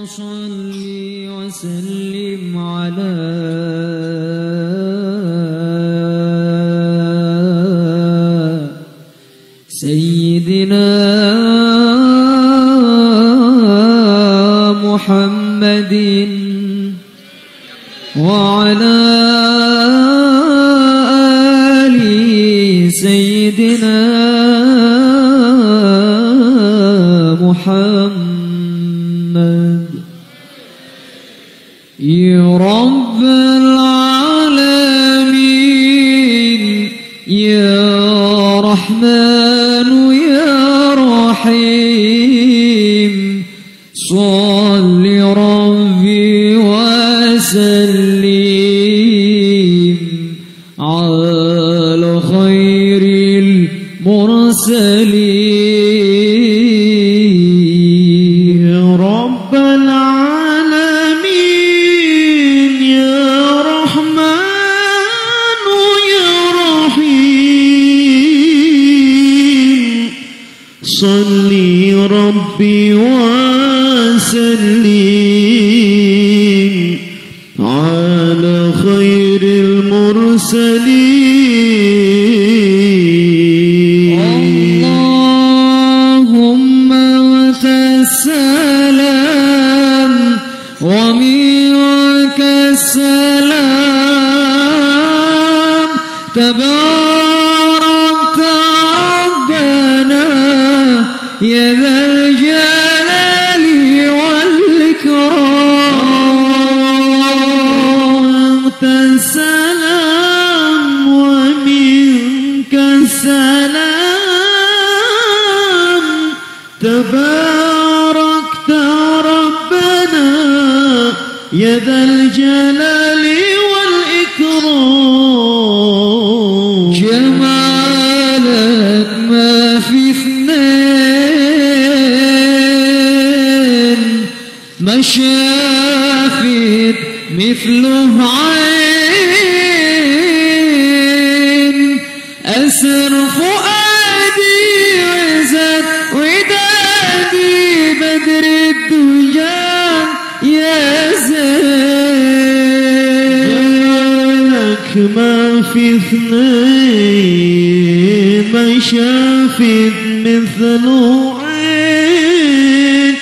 صل وسلم على سيدنا محمد وعلى آل سيدنا محمد. يا رب العالمين يا رحمن يا رحيم صل ربي وسلم على خير المرسلين. يا رب العالمين يا رحمن يا رحيم صل ربي وسلم على خير المرسلين. اللهم لك السلام ومنك السلام تبارك ربنا يا ذا الجلال والإكرام. أنت السلام ومنك السلام تباركت ربنا يا ذا الجلال والإكرام. جمالك ما في اثنين ما شافت مثله عين أسر فؤادي وزاد ودادي بدر الدجى يا زين. جمالك ما في اثنين ما شافت مثله عين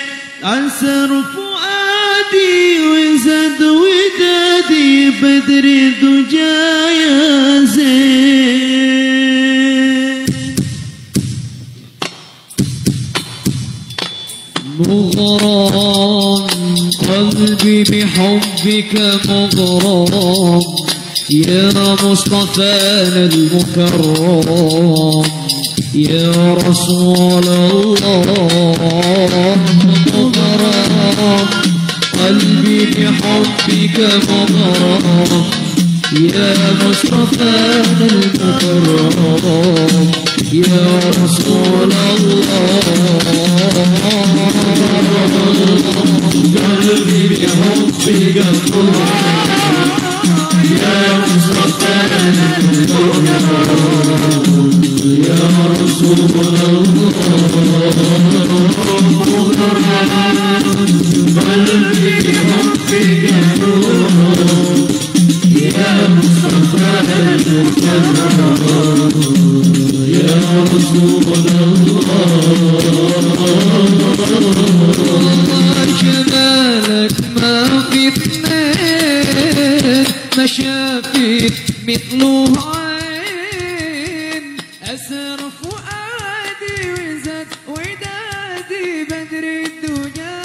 أسر فؤادي وزاد ودادي بدر الدجى يا زين. مغرم قلبي بحبك مغرم يا مصطفانا المكرم يا رسول الله. مغرم قلبي بحبك مغرم يا مصطفانا المكرم يا رسول الله. قلبي بحبك مغرم يا مصطفانا المكرم يا رسول الله. قلبي بحبك مغرم يا مصطفانا المكرم يا رسول الله. جمالك ما في اثنين ما شافت مثله عين أسر فؤادي وزاد ودادي بدر الدجى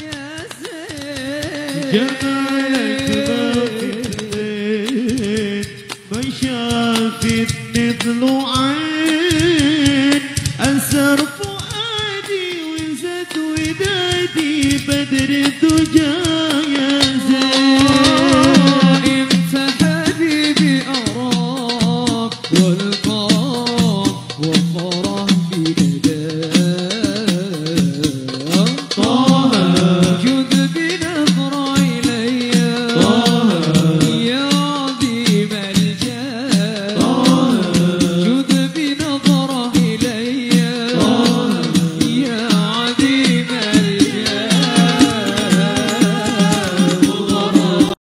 يا زين. جمالك ما شافت مثله عين أسر فؤادي وزاد ودادي بدر الدجى